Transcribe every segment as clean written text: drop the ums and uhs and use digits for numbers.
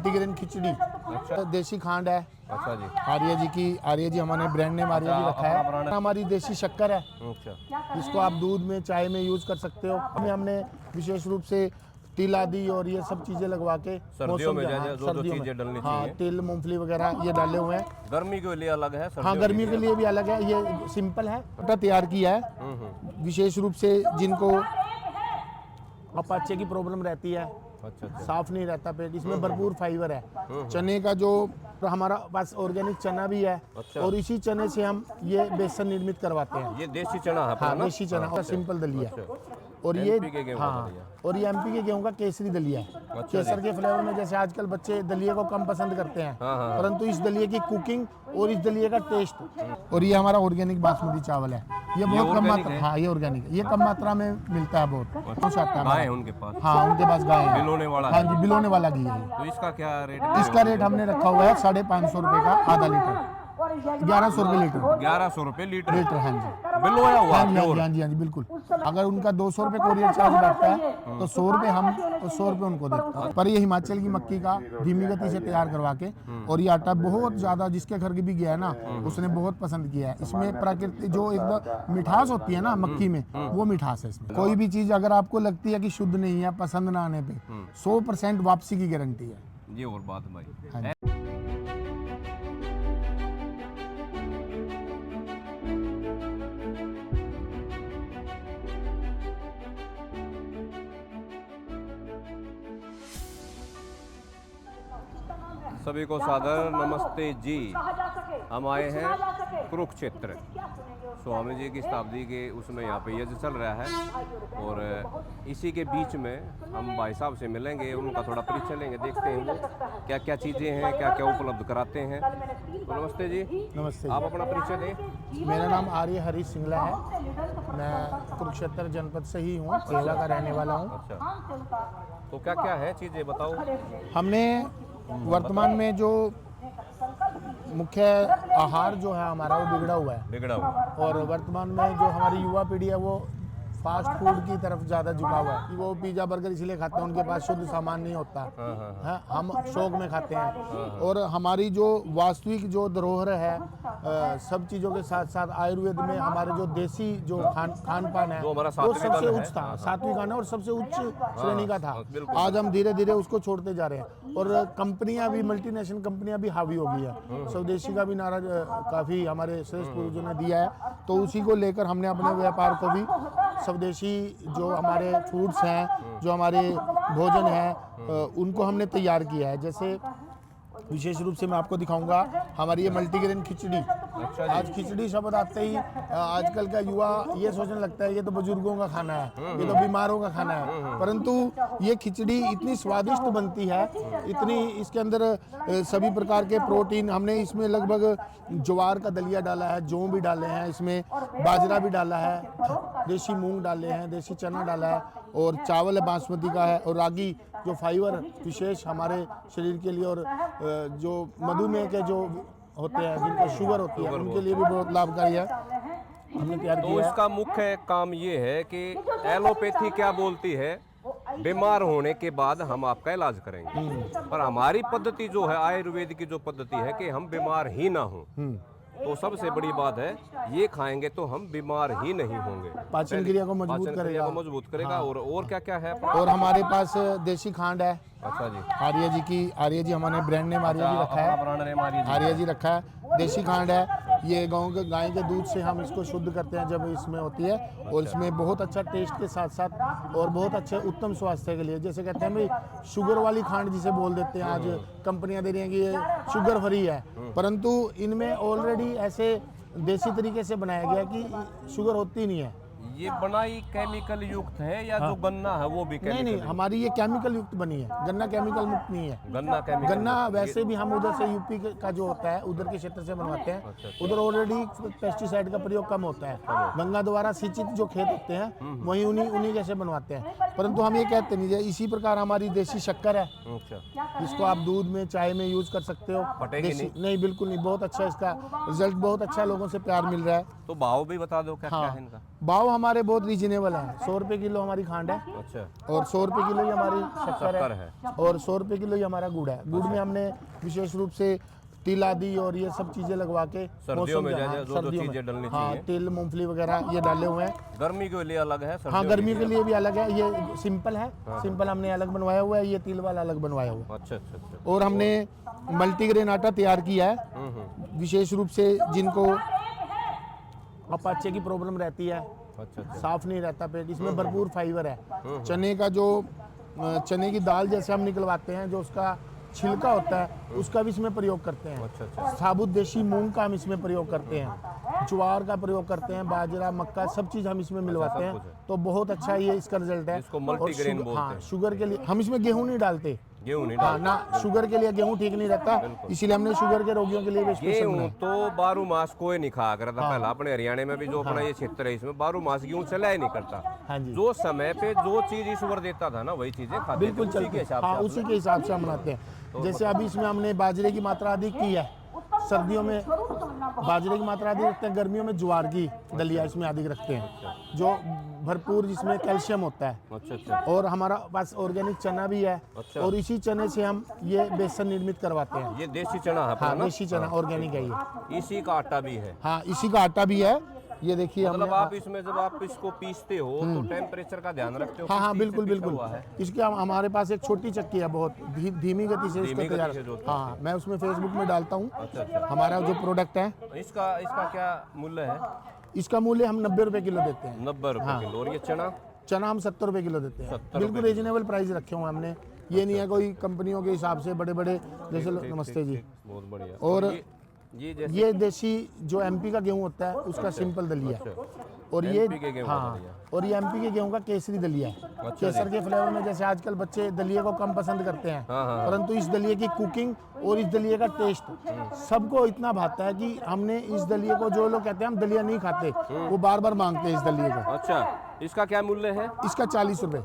Grain खिचड़ी। अच्छा। देसी खांड है। अच्छा जी। आर्य जी हमारे ब्रांड नेम आर्य जी रखा है। हमारी देसी शक्कर है। अच्छा। इसको आप दूध में चाय में यूज कर सकते हो। हमने विशेष रूप से तिल आदि और ये सब चीजें लगवा के सर्दियों में सर्दियों जो चीजें डलनी हाँ चाहिए। तिल मूंगफली वगैरह ये डाले हुए हैं। गर्मी के लिए अलग है, हाँ गर्मी के लिए भी अलग है। ये सिंपल है, आटा तैयार किया है विशेष रूप से जिनको अपाचे की प्रॉब्लम रहती है। अच्छा अच्छा। साफ नहीं रहता पेट, इसमें भरपूर फाइबर है। चने का जो हमारा पास ऑर्गेनिक चना भी है। अच्छा। और इसी चने से हम ये बेसन निर्मित करवाते हैं। ये देसी चना है हाँ ना? देसी चना और सिंपल दलिया। अच्छा। और ये MP के गेहूं का दलिया। और ये एमपी के गेहूं का केसरी दलिया है। केसर के फ्लेवर में जैसे आजकल बच्चे दलिये को कम पसंद करते हैं, परंतु इस दलिये की कुकिंग और इस दलिये का टेस्ट। और ये हमारा ऑर्गेनिक बासमती चावल है। ये बहुत कम मात्रा, हाँ ये ऑर्गेनिक है, ये कम मात्रा में मिलता है। बहुत कुछ आता है। गाय है उनके पास? हाँ उनके पास गाय है। बिलोने वाला? हाँ जी बिलोने वाला घी है। तो इसका क्या रेट? इसका रेट हमने रखा हुआ है 550 रुपए का आधा लीटर। 1100 रुपए लीटर। 1100 रुपए लीटर? हाँ जी बिलोया हुआ? हाँ जी हाँ जी बिल्कुल। अगर उनका 200 रुपए कोरियर चार्ज बैठता है तो 100 रुपए हम और 100 रुपए उनको देते हैं। पर ये हिमाचल की मक्की का धीमी गति से तैयार करवा के, और ये आटा बहुत ज्यादा जिसके घर भी गया है ना उसने बहुत पसंद किया है। इसमें प्राकृतिक जो एकदम मिठास होती है ना मक्की में, वो मिठास है इसमें। कोई भी चीज अगर आपको लगती है कि शुद्ध नहीं है, पसंद ना आने पे 100% वापसी की गारंटी है। ये और बात भाई। हाँ। सभी को सादर नमस्ते जी। हम आए हैं कुरुक्षेत्र, स्वामी जी की शताब्दी के उसमें यहाँ पे यज्ञ चल रहा है। और इसी के बीच में हम भाई साहब से मिलेंगे, उनका थोड़ा परिचय लेंगे, देखते हैं वो क्या क्या चीज़ें हैं, क्या क्या उपलब्ध कराते हैं। तो नमस्ते जी। नमस्ते। आप अपना परिचय दें। मेरा नाम आर्य हरीश सिंगला है। मैं कुरुक्षेत्र जनपद से ही हूँ, सेवा का रहने वाला हूँ। अच्छा। तो क्या क्या है चीज़ें बताओ। हमने वर्तमान में जो मुख्य आहार जो है हमारा वो बिगड़ा हुआ है। बिगड़ा हुआ। और वर्तमान में जो हमारी युवा पीढ़ी है वो फास्ट फूड की तरफ ज़्यादा झुका हुआ है। वो पिज़्ज़ा बर्गर इसलिए खाते हैं, उनके पास शुद्ध सामान नहीं होता है। हम शौक में खाते हैं। और हमारी जो वास्तविक जो धरोहर है सब चीज़ों के साथ साथ आयुर्वेद में हमारे जो देसी जो खान पान है वो सबसे उच्च था, सात्विक खाना और सबसे उच्च श्रेणी का था। आज हम धीरे धीरे उसको छोड़ते जा रहे हैं। और कंपनियां भी, मल्टीनेशनल कंपनियां भी हावी हो गई है। स्वदेशी का भी नारा काफ़ी हमारे श्रेष्ठ पूर्वजों ने दिया है, तो उसी को लेकर हमने अपने व्यापार को भी स्वदेशी जो हमारे फूड्स हैं, जो हमारे भोजन हैं, उनको हमने तैयार किया है। जैसे विशेष रूप से मैं आपको दिखाऊंगा हमारी ये मल्टीग्रेन खिचड़ी। आज खिचड़ी शब्द आते ही आजकल का युवा ये सोचने लगता है ये तो बुजुर्गों का खाना है, ये तो बीमारों का खाना है। परंतु ये खिचड़ी इतनी स्वादिष्ट बनती है, इतनी इसके अंदर सभी प्रकार के प्रोटीन, हमने इसमें लगभग ज्वार का दलिया डाला है, जौ भी डाले हैं, इसमें बाजरा भी डाला है, देसी मूंग डाले हैं, देसी चना डाला है, और चावल है बासमती का है, और रागी जो फाइबर विशेष हमारे शरीर के लिए और जो मधुमेह के जो होते हैं, जिनको शुगर होती है, उनके लिए भी बहुत लाभकारी है। हमने तैयार किया है। तो इसका मुख्य काम ये है कि एलोपैथी क्या बोलती है, बीमार होने के बाद हम आपका इलाज करेंगे। पर हमारी पद्धति जो है, आयुर्वेद की जो पद्धति है कि हम बीमार ही ना हों। तो सबसे बड़ी बात है ये खाएंगे तो हम बीमार ही नहीं होंगे। पाचन क्रिया को मजबूत करेगा। हाँ। और क्या क्या है? और हमारे पास देसी खांड है। अच्छा जी। आर्य जी हमारे ब्रांड नेम आर्य जी रखा है। आर्य जी रखा है। देसी खांड है। ये गाय के दूध से हम इसको शुद्ध करते हैं जब इसमें होती है। और इसमें बहुत अच्छा टेस्ट के साथ साथ और बहुत अच्छे उत्तम स्वास्थ्य के लिए, जैसे कहते हैं भाई शुगर वाली खांड जिसे बोल देते हैं, आज कंपनियां दे रही हैं कि ये शुगर फ्री है, परंतु इनमें ऑलरेडी ऐसे देसी तरीके से बनाया गया कि शुगर होती नहीं है। ये बनाई केमिकल युक्त है या जो गन्ना है वो भी केमिकल? नहीं, हमारी ये केमिकल युक्त बनी है। गन्ना केमिकल मुक्त नहीं है। गन्ना वैसे भी हम उधर से यूपी का जो होता है उधर के क्षेत्र से बनवाते हैं। अच्छा। उधर ऑलरेडी पेस्टिसाइड का प्रयोग कम होता है। गंगा द्वारा सिंचित जो खेत होते हैं वही उन्हीं जैसे बनवाते हैं। परंतु हम ये कहते नहीं है। इसी प्रकार हमारी देसी शक्कर है। अच्छा। इसको आप दूध में चाय में यूज कर सकते हो। नहीं बिल्कुल नहीं, बहुत अच्छा, इसका रिजल्ट बहुत अच्छा, लोगों से प्यार मिल रहा है। तो भाव भी बता दो क्या क्या है इनका? भाव हमारे बहुत रीजनेबल है। 100 रुपये किलो हमारी खांड है अच्छा और 100 रुपये किलो ही हमारी शक्कर शक्कर है है। और 100 रुपये किलो ही हमारा गुड़ है। गुड़ में हमने विशेष रूप से तिल आदि और ये सब चीजें लगवा के सर्दियों में हाँ, जो जो सर्दियों चीजें में, डलनी हाँ, चाहिए। तिल मूंगफली वगैरह ये डाले हुए हैं। गर्मी के लिए अलग है, हाँ, सर्दियों गर्मी के लिए भी अलग है। ये सिंपल है, सिंपल हमने अलग बनवाया हुआ है, ये तिल वाला अलग बनवाया हुआ है। अच्छा अच्छा अच्छा। और हमने मल्टीग्रेन आटा तैयार किया है विशेष रूप से जिनको अपाचे की प्रॉब्लम रहती है, अच्छा अच्छा साफ नहीं रहता पेट, इसमें भरपूर फाइबर है। चने का जो चने की दाल जैसे हम निकलवाते हैं, जो उसका छिलका होता है उसका भी इसमें प्रयोग करते हैं। अच्छा अच्छा। साबुत देशी मूंग का हम इसमें प्रयोग करते हैं, ज्वार का प्रयोग करते हैं, बाजरा मक्का सब चीज़ हम इसमें मिलवाते सब कुछ हैं। है। तो बहुत अच्छा ये इसका रिजल्ट है। इसको और मल्टीग्रेन शुगर- बोलते हाँ, हैं। शुगर के लिए हम इसमें गेहूं नहीं डालते। गेहूं नहीं हाँ, डालते। ना शुगर के लिए गेहूं ठीक नहीं रहता, इसीलिए हमने शुगर के रोगियों के लिए भी स्पेशल गेहूं बनाया। तो 12 मास कोई नहीं खाया करता। हाँ। पहला अपने हरियाणा में भी जो अपना ये क्षेत्र है इसमें 12 मास गेहूं चला ही नहीं करता। हाँ जी, जो समय पे जो चीज ईश्वर देता था ना वही चीजें खाते बिल्कुल थे, उसी चलते के हिसाब हाँ, से उसी के हिसाब से हम बनाते हैं। जैसे अभी इसमें हमने बाजरे की मात्रा अधिक की है, सर्दियों में बाजरे की मात्रा अधिक रखते हैं, गर्मियों में ज्वार की दलिया इसमें अधिक रखते हैं, जो भरपूर जिसमें कैल्शियम होता है। अच्छा अच्छा और हमारा पास ऑर्गेनिक चना भी है अच्छा। और इसी चने से हम ये बेसन निर्मित करवाते हैं। ये देसी चना है अपना हाँ, ना? देसी चना ऑर्गेनिक है ये। इसी का आटा भी है। हाँ, इसी का आटा भी है। ये देखिए मतलब हमने आप इसमें जब आप इसको पीसते हो तो टेम्परेचर का ध्यान रखते हो? हाँ हाँ, किस चीज बिल्कुल से पीसा बिल्कुल। हुआ है? इसके हमारे पास एक छोटी चक्की है, बहुत धीमी गति से धीमी इसको तैयार। गति से जो होता हाँ, मैं उसमें फेसबुक में डालता हूँ अच्छा अच्छा। हमारा जो प्रोडक्ट है। इसका इसका क्या मूल्य है? इसका मूल्य हम 90 रुपए किलो देते हैं। 90 रुपए किलो। और ये चना? चना हम 70 रुपए किलो देते हैं। 70 बिल्कुल रीजनेबल प्राइस रखे हुए हैं हमने। ये नहीं है कोई कंपनियों के हिसाब से बड़े बड़े जैसे नमस्ते जी। बहुत बढ़िया। और ये जैसे ये देसी जो एमपी का गेहूं होता है उसका सिंपल दलिया है। और ये MP के गेहूं का हाँ, दलिया। और ये एमपी के गेहूं का केसरी दलिया है। केसर के फ्लेवर में जैसे आजकल बच्चे दलिये को कम पसंद करते हैं, हाँ। परंतु इस दलिये की कुकिंग और इस दलिये का टेस्ट सबको इतना भाता है कि हमने इस दलिये को, जो लोग कहते हैं हम दलिया नहीं खाते, वो बार बार मांगते हैं इस दलिये को। अच्छा, इसका क्या मूल्य है? इसका 40 रुपए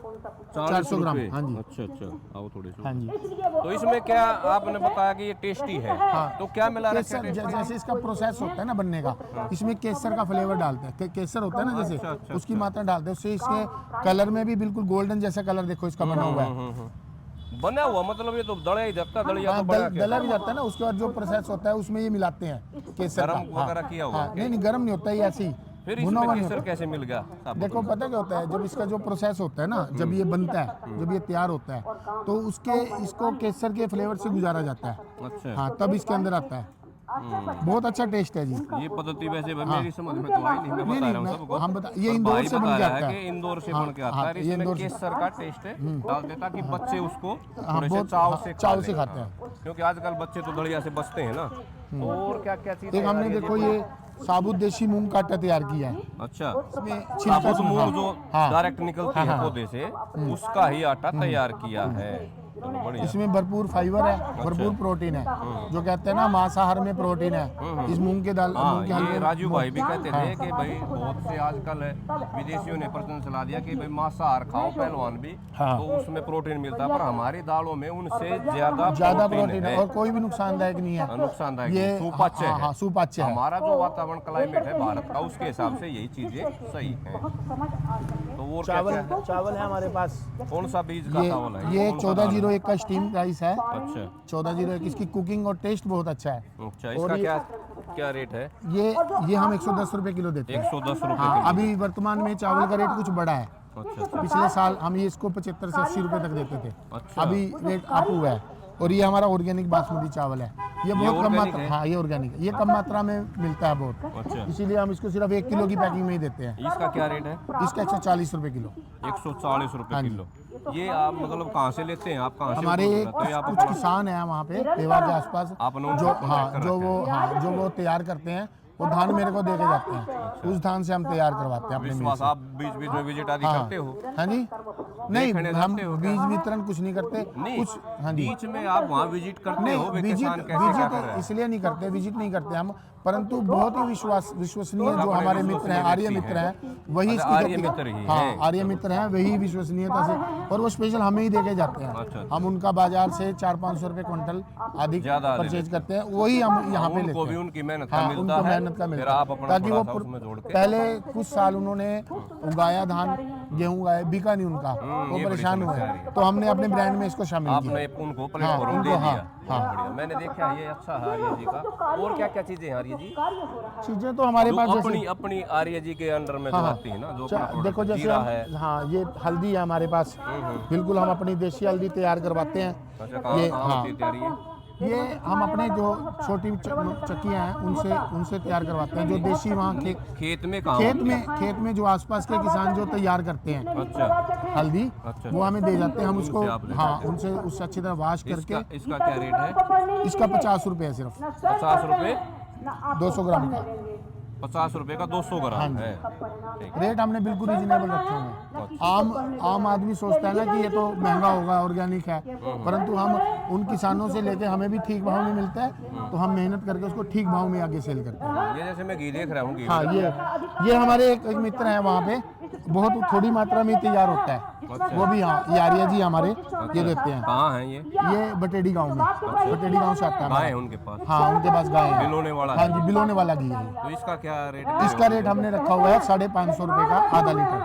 400 ग्राम। हाँ जी, अच्छा अच्छा। आओ थोड़े से। हाँ जी। तो इसमें क्या आपने बताया कि ये टेस्टी है, तो क्या मिला रखा केसर है? जैसे इसका प्रोसेस होता है ना बनने का, इसमें केसर का फ्लेवर डालते हैं। केसर होता है ना जैसे, अच्छा, उसकी मात्रा डालते हैं, उससे इसके कलर में भी बिल्कुल गोल्डन जैसा कलर देखो इसका बना हुआ है। बना हुआ मतलब ये तो दड़ा ही जाता दलिया हाँ, तो बना के। दला भी जाता है ना, उसके बाद जो प्रोसेस होता है उसमें ये मिलाते हैं केसर गरम का। वगैरह किया हुआ? हाँ, नहीं गर्म नहीं होता, ये ऐसे ही फिर भुना इसमें हुआ नहीं केसर होता। कैसे मिल गया? आप देखो पता क्या होता है, जब इसका जो प्रोसेस होता है ना, जब ये बनता है, जब ये तैयार होता है, तो उसके इसको केसर के फ्लेवर से गुजारा जाता है। बताओ। अच्छा। हाँ, तब इसके अंदर आता है। बहुत अच्छा टेस्ट है जी। ये पद्धति वैसे मेरी समझ में तो आई नहीं, मैं बता रहा हूँ सबको। हम बता, ये और इंदौर भाई से बता बन के रहा आता है है। कि इंदौर से हाँ, बन के आता हाँ, है। ये इसमें इंदौर केसर का टेस्ट डाल देता कि बच्चे उसको थोड़े से बहुत चाव से चाव खा से लें। खाते हैं। हाँ, क्योंकि आजकल बच्चे तो दलिया से बचते हैं ना। तो और क्या क्या चीज़ एक हमने देखो ये साबुत देशी मूंग का आटा तैयार किया है। अच्छा, इसमें साबुत मूंग हाँ, जो हाँ, डायरेक्ट निकलती है पौधे से, उसका ही आटा तैयार किया है। चलो बढ़िया। इसमें भरपूर फाइबर है, भरपूर प्रोटीन है। जो कहते हैं ना मांसाहार में प्रोटीन है, इस मूंग के दाल हाँ, मूंग के हलवे ये में- राजू भाई भी कहते थे कि भाई बहुत से आजकल विदेशियों ने प्रचलन चला दिया कि भाई मांसाहार खाओ पहलवान भी, हाँ। तो उसमें प्रोटीन मिलता है। पर हमारी दालों में उनसे ज्यादा प्रोटीन है और कोई भी नुकसानदायक नहीं है। नुकसानदायक ये नहीं, सुपाच्य हाँ, है। हाँ, सुपाच्य है। हमारा जो वातावरण क्लाइमेट है भारत का, उसके हिसाब से यही चीजें सही हैं। तो वो क्या चावल क्या है? चावल है हमारे पास। कौन सा बीज का चावल है? ये कौन सा दाल है? 1401 का स्टीम राइस है। अच्छा 1401, इसकी कुकिंग और टेस्ट बहुत अच्छा है। अच्छा। और इसका ये- क्या क्या रेट है? ये हम 110 रुपए किलो देते हैं। 110 रुपए हाँ, किलो। अभी वर्तमान में चावल का रेट कुछ बढ़ा है। अच्छा अच्छा पिछले साल हम ये इसको 75 से 80 रुपए तक देते थे। अच्छा। अभी रेट अप हुआ है। और ये हमारा ऑर्गेनिक बासमती चावल है। ये बहुत कम organic मात्रा, है? हाँ ये ऑर्गेनिक है। ये कम मात्रा में मिलता है बहुत, अच्छा। इसीलिए हम इसको सिर्फ 1 किलो की पैकिंग में ही देते हैं। इसका क्या रेट है? इसका 140 रुपए किलो। 140 रुपए हाँ जी। किलो। ये आप मतलब कहाँ से लेते हैं? आप कहाँ से हमारे उपलब्ध रहते हैं? आप कुछ किसान हैं वहाँ पे पेवा के आसपास, आपने उनसे जो contact हाँ कर जो रखा वो हाँ जो वो तैयार करते हैं, वो धान मेरे को दे के जाते हैं। उस धान से हम तैयार करवाते हैं अपने मिल विश्वास, से। आप बीच बीच में विजिट आदि हाँ करते हो? हाँ जी, नहीं देखने हम जाते हो क्या? बीज वितरण कुछ नहीं करते नहीं, कुछ। हाँ जी, बीच में आप वहाँ विजिट करते नहीं हो? वे विजिट किसान कैसे क्या कर रहे विजिट हैं? इसलिए नहीं करते, विजिट नहीं करते हम, परंतु बहुत ही विश्वसनीय जो बड़े हमारे मित्र हैं, आर्य विश्वसनीय मित्र व्यक्ति हैं, वही अच्छा, इसकी आर्य खेती- मित्र ही हाँ हैं। आर्य मित्र हैं, वही विश्वसनीयता से, और वो स्पेशल हमें ही देके जाते हैं। अच्छा, अच्छा। हम उनका बाजार से 400-500 रुपए क्विंटल अधिक ज्यादा ले परचेज करते हैं, वही हम यहाँ पे लेते उनको भी हैं। उनकी मेहनत का हाँ, मिलता उनको है, मेहनत जन्नत का फिर मिलता आप है। अपना ताकि थोड़ा वो सा उसमें जोड़ के पहले कुछ साल उन्होंने उगाया धान गेहूं उगाया, बिका नहीं उनका, वो ये बड़ी परेशान हुए, समस्या आ रही है। तो हमने अपने ब्रांड में इसको शामिल किया। आपने उनको हाँ, प्लेटफॉर्म दे उनको, दिया। हाँ, बहुत बढ़िया, मैंने देखा ये अच्छा है आर्य जी का। और क्या क्या चीजें हैं आर्य जी? चीजें तो हमारे जो पास अपनी जैसे, अपनी आर्य जी के अंडर में जो हाँ, आती है ना, जो चा- अपना देखो प्रोडक्ट जैसे जीरा हम, है। हाँ, ये हल्दी है हमारे पास, बिल्कुल हम अपनी देसी हल्दी तैयार करवाते हैं। अच्छा, कहाँ ये, कहाँ हाँ, होती है तैयारी है? ये हम अपने जो छोटी चक्कियाँ हैं उनसे तैयार करवाते हैं, जो देसी वहाँ खेत में कहाँ खेत होती है? में खेत में जो आसपास के किसान जो तैयार करते हैं अच्छा हल्दी, अच्छा, वो हमें दे जाते हैं, हम उसको, उनसे आप ले हाँ, जाते हैं। उनसे उससे अच्छी तरह वॉश करके। इसका क्या रेट है? इसका 50 रुपये है सिर्फ, 50 रुपये 200 ग्राम का 50 रुपये का 200 हाँ ग्राम जी। है। ठीक। रेट हमने बिल्कुल रीजनेबल रखे हुए हैं। आम आदमी सोचता है ना कि ये तो महंगा होगा, ऑर्गेनिक है, परंतु हम उन किसानों से लेके हमें भी ठीक भाव में मिलता है, तो हम मेहनत करके उसको ठीक भाव में आगे सेल करते हैं। ये जैसे मैं घी देख रहा हूँ, घी हाँ, ये हमारे एक मित्र हैं वहाँ पे, बहुत थोड़ी मात्रा में तैयार होता है, वो भी, हाँ, ये आर्या जी हमारे ये देते हैं। कहाँ है ये? बटेड़ी गांव में, बटेड़ी गांव से आता है गाय हमारा। है उनके पास? हाँ, उनके पास गाय है, बिलोने वाला हाँ है? जी, बिलोने वाला घी है। तो इसका क्या रेट है? इसका रेट हमने रखा हुआ है 550 रुपये का आधा लीटर,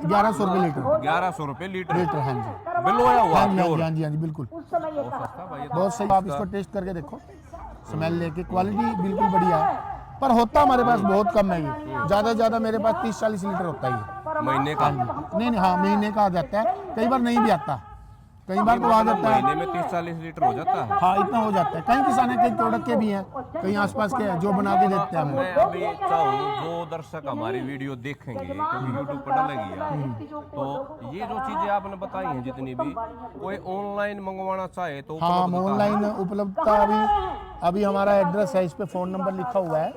1100 रुपये लीटर, 1100 रुपये लीटर। हाँ जी, बिलोया हुआ हाँ जी, हाँ प्योर। जी, हाँ जी, हाँ जी, बिल्कुल बहुत सस्ता भाई ये तो। बहुत सही। आप इसको टेस्ट करके देखो, स्मेल लेके, क्वालिटी बिल्कुल बढ़िया है, पर होता हमारे पास बहुत कम है ये, ज़्यादा से ज़्यादा मेरे पास 30-40 लीटर होता है ये। महीने का? नहीं, हाँ, महीने का आ जाता है, कई बार नहीं भी आता, कई बार तो आ जाता है। महीने में 30-40 लीटर हो जाता है? हाँ, इतना हो जाता है। कई किसान हैं, कई प्रोडक्ट के भी हैं, कई आसपास के हैं जो बना के देते हैं हमें। मैं अभी चाहूँ जो दर्शक हमारी वीडियो देखेंगे, क्योंकि यूट्यूब पर डलेगी यार, तो ये जो चीजें आपने बताई हैं जितनी भी, कोई ऑनलाइन मंगवाना चाहे तो हाँ, उपलब्धता है? ऑनलाइन उपलब्धता अभी हमारा एड्रेस है, इस पे फ़ोन नंबर लिखा हुआ है।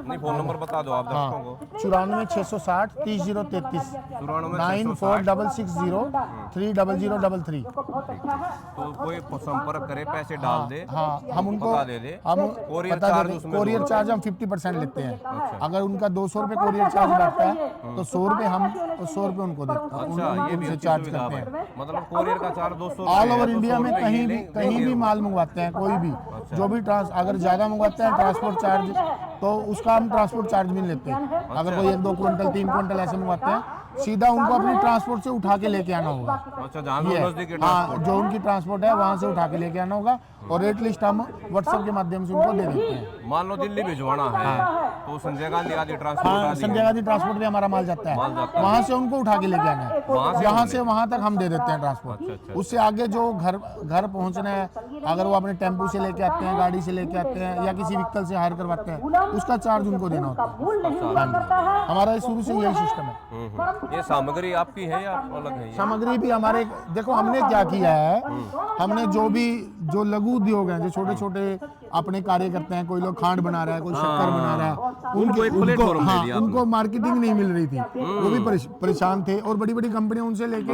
नहीं, फोन नंबर बता दो आप दर्शकों को। 94 660 3033, 94 660 तो कोई संपर्क करे, पैसे डाल दे, हाँ, हम उनको बता दे दे। हम कोरियर बता चार्ज देते, उसमें कोरियर जोड़ चार्ज हम 50% लेते हैं। अगर उनका 200 रुपये कोरियर चार्ज लगता है तो 100 रुपये हम और 100 रुपये उनको देते हैं, अच्छा, ये भी उनसे अच्छी चार्ज सुविधा करते है। हैं। मतलब कोरियर का चार्ज 200 ऑल ओवर इंडिया में कहीं भी माल मंगवाते हैं, कोई भी जो भी अगर ज़्यादा मंगवाते हैं ट्रांसपोर्ट चार्ज, तो उसका हम ट्रांसपोर्ट चार्ज भी लेते हैं। अगर कोई 1-2 क्विंटल 3 क्विंटल ऐसे मंगवाते हैं, सीधा उनको अपनी ट्रांसपोर्ट से उठा के लेके आना होगा। अच्छा, जहाँ ये, से नजदीकी हाँ, ट्रांसपोर्ट। जो उनकी ट्रांसपोर्ट है वहाँ से उठा के लेके आना होगा, और रेट लिस्ट हम व्हाट्सएप के माध्यम से उनको दे देते हैं। मान लो दिल्ली भिजवाना है तो संजय गांधी आदि ट्रांसपोर्ट हाँ, आदि संजय गांधी ट्रांसपोर्ट भी हमारा माल जाता है, वहाँ से उनको उठा के लेके आना है, यहाँ से वहाँ तक हम दे देते हैं ट्रांसपोर्ट। उससे आगे जो घर पहुँचना है, अगर वो अपने टेम्पू से लेके आते हैं, गाड़ी से लेके आते हैं, या किसी व्हीकल से हायर करवाते हैं, उसका चार्ज उनको देना होता है। हाँ जी, हमारा शुरू से यही सिस्टम है। ये सामग्री आपकी है या अलग है? सामग्री भी हमारे, देखो हमने क्या किया है, हमने जो लघु उद्योग हैं, जो छोटे छोटे अपने कार्य करते हैं, कोई लोग खांड बना रहा है, कोई शक्कर बना रहा है, उनको एक प्लेटफॉर्म दे दिया आपने। उनको मार्केटिंग नहीं मिल रही थी, वो भी परेशान थे, और बड़ी बड़ी कंपनियां उनसे लेके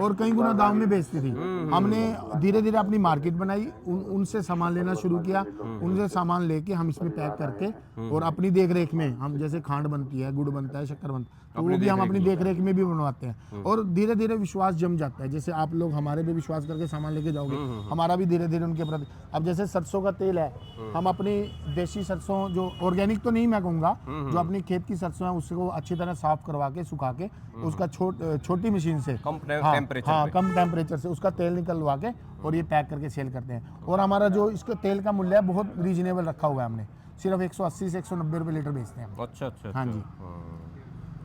और कई गुना दाम में बेचती थी। हमने धीरे धीरे अपनी मार्केट बनाई, उनसे सामान लेना शुरू किया, उनसे सामान लेके हम इसमें पैक करके, और अपनी देख रेख में हम, जैसे खांड बनती है, गुड़ बनता है, शक्कर बनता है, तो वो भी हम अपनी देख रेख में भी बनवाते हैं, और धीरे धीरे विश्वास जम जाता है। जैसे आप लोग हमारे पे विश्वास करके सामान लेके जाओगे, हमारा भी धीरे धीरे उनके प्रति। अब जैसे सरसों का तेल है, हम अपनी देसी सरसों, जो ऑर्गेनिक तो नहीं मैं कहूँगा, जो अपनी खेत की सरसों है उसको अच्छी तरह साफ करवा के, सुखा के, उसका छोटी मशीन से, कम टेम्परेचर पे। कम टेम्परेचर से उसका तेल निकलवा के, और ये पैक करके सेल करते हैं। और हमारा जो इसके तेल का मूल्य है बहुत रीजनेबल रखा हुआ है, हमने सिर्फ 180 से 190 रुपये लीटर बेचते हैं। अच्छा। हाँ जी।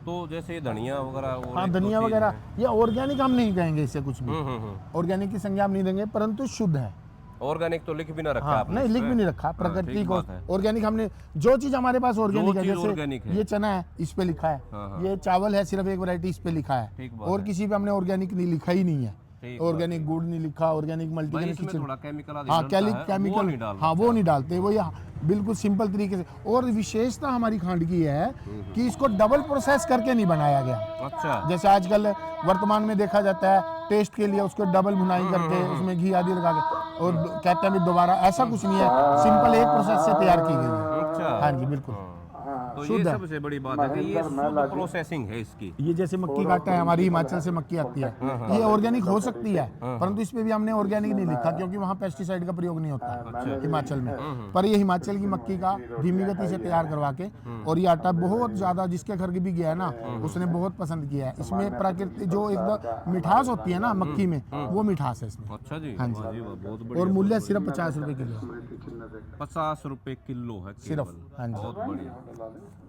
तो जैसे धनिया वगैरह, और हाँ, एक दो धनिया चीज़ वगैरह, है। ये ऑर्गेनिक हम नहीं कहेंगे इसे कुछ भी, ऑर्गेनिक की संज्ञा हम नहीं देंगे, परंतु शुद्ध है। ऑर्गेनिक तो लिख भी ना रखा हाँ, आपने नहीं, लिख इसमें। भी नहीं रखा, हाँ, प्रकृति ठीक को बात है। ऑर्गेनिक हमने, जो चीज हमारे पास ऑर्गेनिक है, चीज़ जैसे organic है। ये चना है, इस पे लिखा है, हाँ। ये चावल है, सिर्फ एक वैरायटी इस पे लिखा ठीक है, बात और है। किसी पे हमने ऑर्गेनिक नहीं लिखा ही नहीं है। ठीक ऑर्गेनिक गुड़ नहीं लिखा, ऑर्गेनिक भाई मल्टीग्रेन इसमें किचन, थोड़ा केमिकल आदि हाँ, डलता है, वो केमिकल, नहीं डालना। हाँ, वो नहीं डालते, वो यहाँ बिल्कुल सिंपल तरीके से। और विशेषता हमारी खांड की है कि इसको डबल प्रोसेस करके नहीं बनाया गया। अच्छा। जैसे आजकल वर्तमान में देखा जाता है, टेस्ट के लिए उसको डबल भुनाई करके, उसमें घी आदि लगा के, और कहते हैं भी दोबारा, ऐसा कुछ नहीं है, सिंपल एक प्रोसेस से तैयार की गई है। अच्छा। हाँ जी, बिल्कुल। तो ये शुद्ध है। सबसे बड़ी बात है कि ये शुद्ध प्रोसेसिंग है इसकी। ये जैसे मक्की का आटा है, हमारी हिमाचल से मक्की आती है, ये ऑर्गेनिक हो सकती है, परंतु इसमें भी हमने ऑर्गेनिक नहीं लिखा क्योंकि वहाँ पेस्टिसाइड का प्रयोग नहीं होता हिमाचल में। पर ये हिमाचल की मक्की का धीमी गति से तैयार करवा के, और ये आटा बहुत ज्यादा जिसके घर भी गया है ना उसने बहुत पसंद किया है। इसमें प्राकृतिक जो एकदम मिठास होती है ना मक्की में, वो मिठास है इसमें। अच्छा जी, हाँ जी। वाह जी वाह, बहुत और बढ़िया। मूल्य सिर्फ 50 रुपए किलो है। 50 रुपए किलो है सिर्फ, केवल। हाँ जी। बहुत बढ़िया।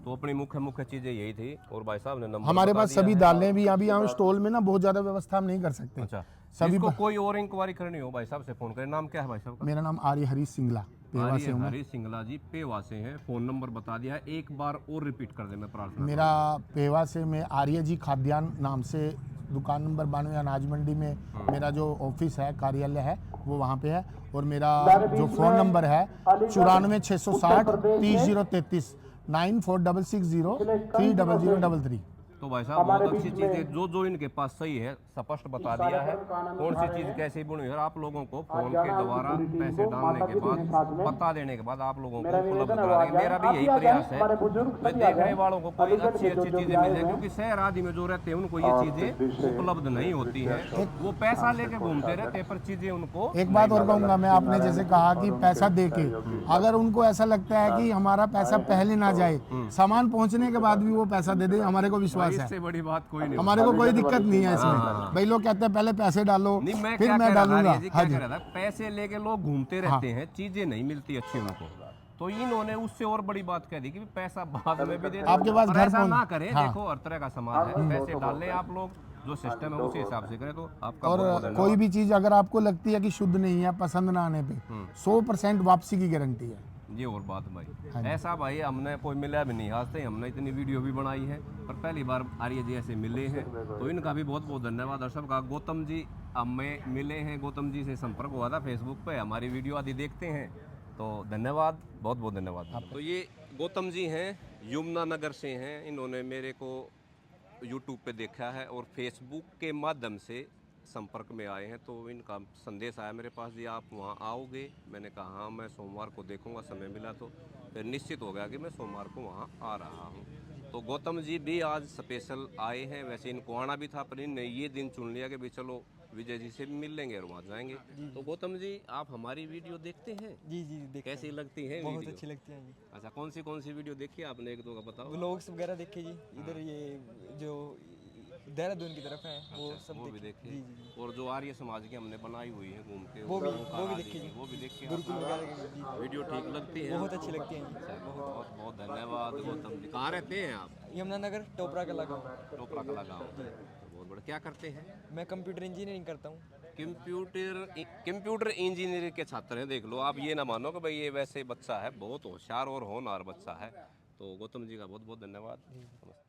तो अपनी मुख्य चीजें यही थी, और भाई साहब ने नंबर हमारे बता पास दिया सभी है। दालें भी, अभी हम स्टॉल में ना बहुत ज्यादा व्यवस्था हम नहीं कर सकते। अच्छा, सभी जिसको कोई और इंक्वायरी करनी हो भाई साहब से फोन करें। नाम क्या है भाई साहब का? मेरा नाम आर्य हरी सिंगला, पेवा से हूँ मैं। हरी सिंगला जी पेवा से हैं। फोन नंबर बता दिया है, एक बार और रिपीट कर दे, मैं प्रार्थना। मेरा पेवा से मैं आर्य जी खाद्यान्न नाम से दुकान नंबर 92 अनाज मंडी में मेरा जो ऑफिस है, कार्यालय है, वो वहाँ पे है। और मेरा जो फ़ोन नंबर है 94 660 30 33 94 660 30033। तो भाई साहब बहुत अच्छी चीज है, जो इनके पास सही है स्पष्ट बता दिया है कौन सी चीज कैसे बुनी है। और आप लोगों को फोन के द्वारा पैसे डालने के बाद, पता देने के बाद आप लोगों को उपलब्ध करा देंगे। मेरा भी यही प्रयास है कि देखने वालों को कोई अच्छी चीजें मिल जाए, क्योंकि शहर आदि में जो रहते हैं उनको ये चीजें उपलब्ध नहीं होती है। वो पैसा लेके घूमते रहते हैं पर चीजें उनको। एक बात और कहूँगा मैं, आपने जैसे कहा कि पैसा देके, अगर उनको ऐसा लगता है कि हमारा पैसा पहले ना जाए, सामान पहुंचने के बाद भी वो पैसा दे दे, हमारे को विश्वास है। इससे बड़ी बात कोई नहीं। हमारे को कोई दिक्कत नहीं है इसमें। भाई लोग कहते हैं पहले पैसे डालो नहीं, मैं फिर क्या मैं कह रहा था, डालूंगा। ये जी क्या कह रहा था, पैसे लेके लोग घूमते रहते हैं, चीजें नहीं मिलती अच्छी उनको। तो इन्होंने उससे और बड़ी बात कह दी कि पैसा बाद में भी दे दो, आपके पास पर घर ऐसा पहुंच- ना करें। हाँ। देखो हर तरह का समाज है, पैसे डाल लें आप लोग, जो सिस्टम है उसी हिसाब से करें। तो आपका बहुत बहुत और धन्यवाद। कोई भी चीज अगर आपको लगती है कि शुद्ध नहीं है, पसंद ना आने पे 100% वापसी की गारंटी है। ये और बात भाई, ऐसा भाई हमने कोई मिला भी नहीं आज तक। हमने इतनी वीडियो भी बनाई है, पर पहली बार आर्य जी ऐसे मिले हैं, तो इनका भी बहुत बहुत धन्यवाद। और सबका गौतम जी हमें मिले हैं, गौतम जी से संपर्क हुआ था फेसबुक पे, हमारी वीडियो आदि देखते हैं, तो धन्यवाद, बहुत बहुत धन्यवाद। तो ये गौतम जी हैं, यमुनानगर से हैं। इन्होंने मेरे को यूट्यूब पे देखा है और फेसबुक के माध्यम से संपर्क में आए हैं, तो इनका संदेश आया मेरे पास, जी आप वहाँ आओगे? मैंने कहा हाँ, मैं सोमवार को देखूंगा, समय मिला तो फिर निश्चित हो गया कि मैं सोमवार को वहाँ आ रहा हूँ। तो गौतम जी भी आज स्पेशल आए हैं। वैसे इनको आना भी था, पर इनने ये दिन चुन लिया कि भाई चलो विजय जी से भी मिल लेंगे और वहाँ जाएंगे। तो गौतम जी आप हमारी वीडियो देखते हैं? जी जी देखते कैसी लगती है बहुत वीडियो? अच्छी लगती है जी। अच्छा, कौन सी वीडियो देखी है आपने? एक दो का बताओ। व्लॉग्स वगैरह देखे जी, इधर ये जो देहरादून की तरफ है वो सब वो भी देखे। जी जी जी। और जो आर्य समाज की हमने बनाई हुई है घूमते वो भी करा देखे दी, जी। वो भी देखे। गुरुकुल वगैरह की जी, वीडियो ठीक लगती है? बहुत अच्छी लगती है जी। अच्छा, बहुत बहुत धन्यवाद गौतम जी। कहाँ रहते हैं आप? यमुनानगर टोपरा का लगा हूँ। टोपरा कला गाँव। तो बहुत बड़ा। क्या करते हैं? मैं कंप्यूटर इंजीनियरिंग करता हूँ। कंप्यूटर इंजीनियरिंग के छात्र हैं। देख लो, आप ये ना मानो कि भाई ये वैसे बच्चा है, बहुत होशियार और होनहार बच्चा है। तो गौतम जी का बहुत बहुत धन्यवाद। नमस्ते।